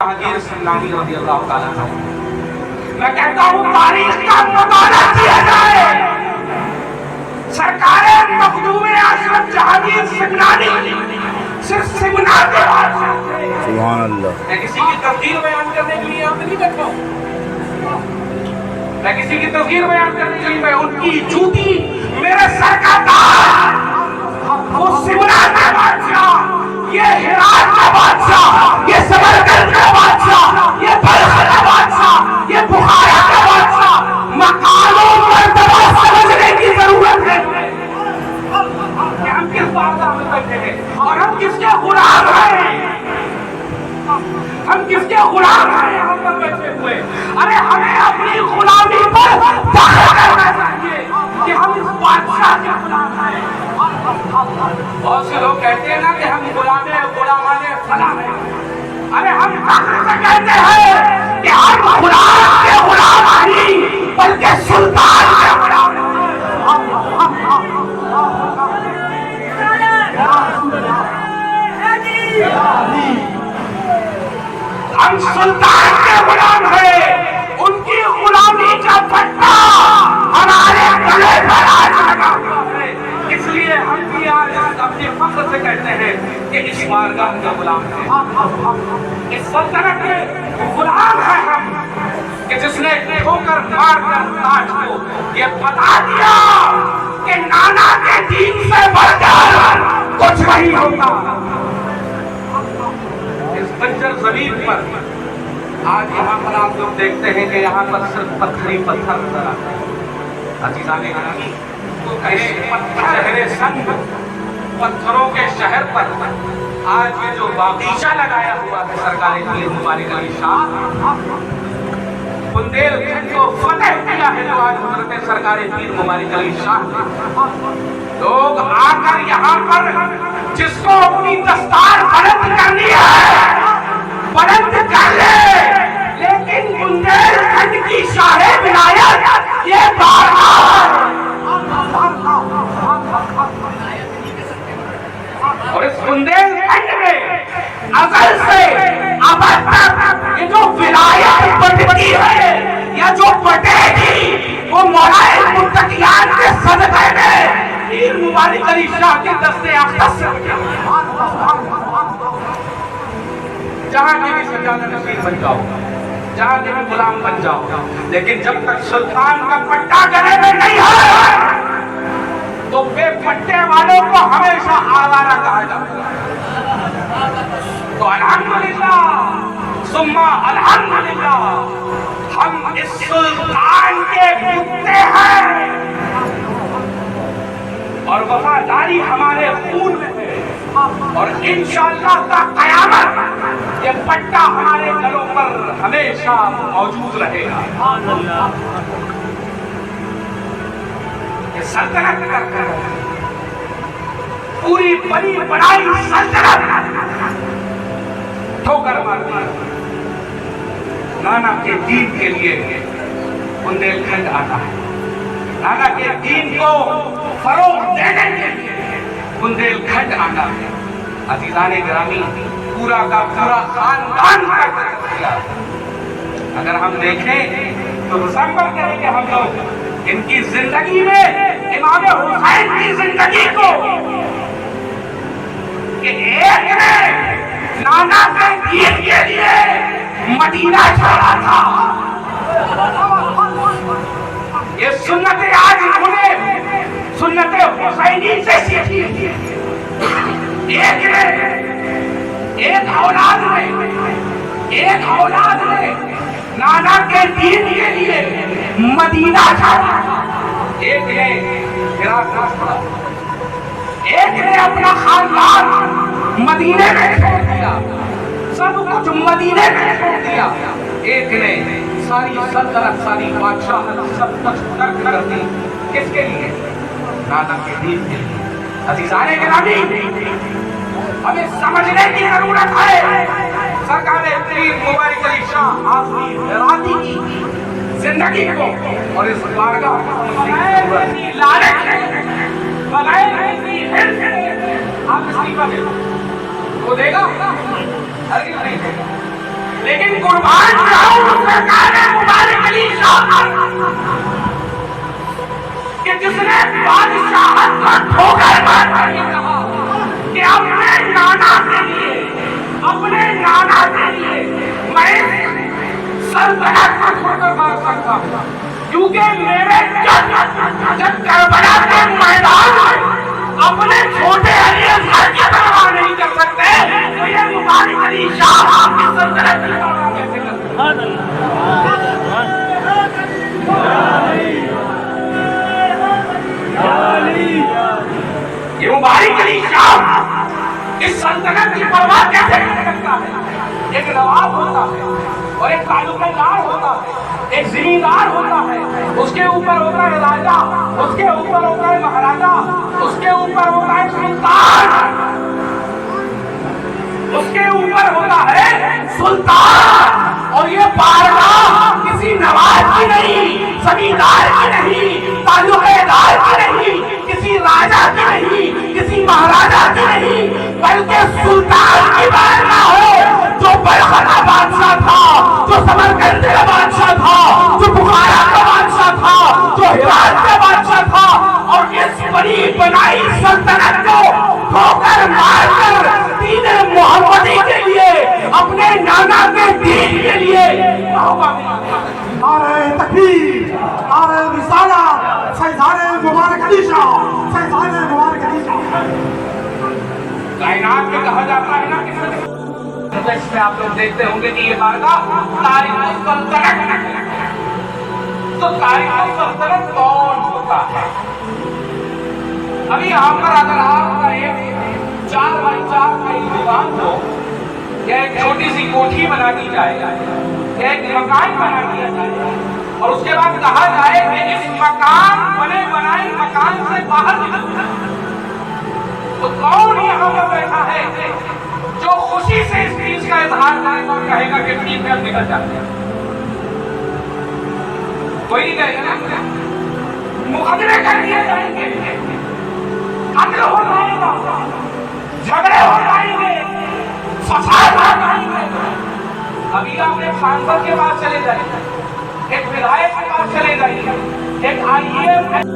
جہانگیر سنگانی رضی اللہ تعالیٰ عنہ، میں کہتا ہوں تاریخ کا مطالعہ کیا جائے. سرکار مخدوم اعظم جہانگیر سنگانی صرف سمنا کے بعد سبحان اللہ. میں کسی کی تفسیر بیان کرنے کے لیے یہاں پہ نہیں بیٹھا ہوں. میں کسی کی تفسیر بیان کرنے کے لیے میں ان کی جوتی میرے سر کا تاج، وہ سمنا کا بادشاہ، یہ ہرات کا بادشاہ، یہ سمرقند کا بادشاہ، یہ بلخ کا بادشاہ، یہ بخارا کا بادشاہ. مقام و مرتبہ سمجھنے کی ضرورت ہے کہ ہم کس بادشاہ میں بیٹھے ہیں اور ہم کس کے غلام ہیں. ہم کس کے غلام ہیں یہاں پر بیٹھے ہوئے. ارے ہمیں اپنی غلامی پر فخر کرنا چاہیے کہ ہم اس بادشاہ کے غلام ہیں. بہت سے لوگ کہتے ہیں نا کہ ہم غلامان فلاں ہیں. ارے ہم فخر سے کہتے ہیں کہ ہم غلام کے غلام نہیں بلکہ سلطان کے غلام ہیں. ہم سلطان کے غلام ہیں. ان کی غلامی کا پٹا ہمارے گلے پر آج لگا ہوا ہے. اس لیے ہم بھی آج اپنے فخر سے کہتے ہیں کہ اس بارگاہ کا غلام ہے، اس سلطنت کے غلام ہیں ہم، کہ جس نے ٹھوکر مار کر تاج کو یہ بتا دیا کہ نانا کے دین سے بڑھ کر کچھ نہیں ہوتا. اس بنجر زمین پر آج یہاں پر آپ لوگ دیکھتے ہیں کہ یہاں پر صرف پتھر ہی پتھر نظر آتے ہیں. عزیزان گرامی، پتھروں کے شہر پر آج یہ جو باغیچہ لگایا ہوا ہے سرکار پیر مبارک علی شاہ، بندیل کھنڈ کو فتح کیا ہے جو آج حضرت سرکار پیر مبارک علی شاہ نے. لوگ آ کر یہاں پر جس کو اپنی دستار بلند کرنی ہے بلند کر لے، لیکن بندیل کھنڈ کی شاہ ولایت یہ بارگاہ اور اس بندیل کھنڈ میں ازل سے ابد تک یہ جو ولایت بڑھتی ہے یا جو بڑھے گی وہ مولا متقیان کے صدقے میں پیر مبارک علی شاہ کے دستے اقدس سے. جہاں کے بھی سجادہ نشین بن جاؤ، جہاں کے بھی غلام بن جاؤ، لیکن جب تک سلطان کا پٹا گلے میں نہیں ہے تو بے پٹے والوں کو ہمیشہ آوارہ کہا جاتا ہے. تو الحمدللہ ثم الحمدللہ ہم اس سلطان کے کتے ہیں اور وفاداری ہمارے خون میں ہے، اور انشاءاللہ تا قیامت یہ پٹا ہمارے گلوں پر ہمیشہ موجود رہے گا. یہ سلطنت کر پوری بڑی بڑائی سلطنت ٹھوکر مار دی. نانا کے دین کے لیے بندیل کھنڈ آتا ہے، نانا کے دین کو فروغ دینے کے لیے بندیل کھنڈ آتا ہے. عزیزان گرامی، پورا کا پورا خاندان کا. اگر ہم دیکھیں تو تصور کریں کہ ہم لوگ ان کی زندگی میں امام حسین کی زندگی کو کہ ایک نے نانا کے دین کے لیے مدینہ چھوڑا تھا. یہ سنت آج انہیں سنت حسینی سے سیکھی. ایک نے ایک اولاد نے نانا کے دین کے لیے مدینہ چھوڑا، ایک نے عراق چھوڑا، ایک نے اپنا خاندان مدینے میں چھوڑ دیا، سب کچھ مدینے میں چھوڑ دیا. ایک نے ساری سلطنت ساری بادشاہت سب کچھ ترک کر دی. کس کے لیے؟ نانا کے دین کے لیے. عزیزان گرامی، ہمیں سمجھنے کی ضرورت ہے سرکار پیر مبارک علی شاہ آخری ہراتی کی زندگی کو اور اس بارگاہ کو لالچ ہے بغیر کسی حرص کے آپ استعفیٰ دے دو. وہ دے گا؟ ہرگز نہیں دے گا. لیکن قربان جاؤں سرکار مبارک علی شاہ کہ جس نے بادشاہت کو ٹھوکر مار کر یہ کہا کہ اپنے نانا کے لیے میں سلطنت کو چھوڑ کر مار سکتا ہوں، کیونکہ میرے جب کربلا کے میدان میں اپنے چھوٹے علی اصغر کی پرواہ نہیں کر سکتے تو یہ مبارک علی شاہ کی سلطنت کی پرواہ کیسے کر سکتے؟ یہ مبارک علی شاہ اس سلطنت کی پرواہ کیسے کر سکتا ہے؟ ایک نواب ہوتا ہے اور ایک تعلقہ دار ہوتا ہے، ایک زمیندار ہوتا ہے، اس کے اوپر ہوتا ہے راجا، اس کے اوپر ہوتا ہے مہاراجا، اس کے اوپر ہوتا ہے سلطان، اس کے اوپر ہوتا ہے سلطان، اور یہ بارگاہ کسی نواب کی نہیں، زمیندار کی نہیں، تعلقہ دار کی نہیں، کسی راجا کی نہیں، کسی مہاراجا کی نہیں، بلکہ سلطان کی بارگاہ ہے، جو بلخ کا بادشاہ تھا، جو سمرقند کا بادشاہ تھا، جو بخارا کا بادشاہ تھا، جو ہرات کا بادشاہ تھا، اور اس بڑی بنائی سلطنت کو ٹھوکر مار کر دین محمدی کے لیے، اپنے نانا کے دین کے لیے نعرہ تکبیر، نعرہ رسالہ، سیدان مبارک علی شاہ، سیدان مبارک علی شاہ۔ کائنات میں کہا جاتا ہے نا کہ اس میں آپ لوگ دیکھتے ہوں گے کہ یہ بارگاہ تاریخ السلطنت ہے، تو تاریخ السلطنت کون ہوتا ہے؟ ابھی یہاں پر اگر آپ کا ایک 4x4 کا دیوان ہو یا ایک چھوٹی سی کوٹھی بنا دی جائے یا ایک مکان بنا دیا جائے اور اس کے بعد کہا جائے کہ اس مکان بنے بنائے مکان سے باہر نکلنا، تو کون یہاں پر بیٹھا ہے جو خوشی سے اس چیز کا اظہار کرے گا اور کہے گا کہ ٹھیک ہے نکل جاتے ہیں؟ کوئی نہیں کہے گا نا، مقدمے کر دیے جائیں گے، قتل ہو جائے گا، جھگڑے ہو جائیں گے، فساد ہو جائیں گے۔ ابھی آپ ایک سانسد کے پاس چلے جائیں، ایک ودھائک کے پاس چلے جائیں، ایک IAS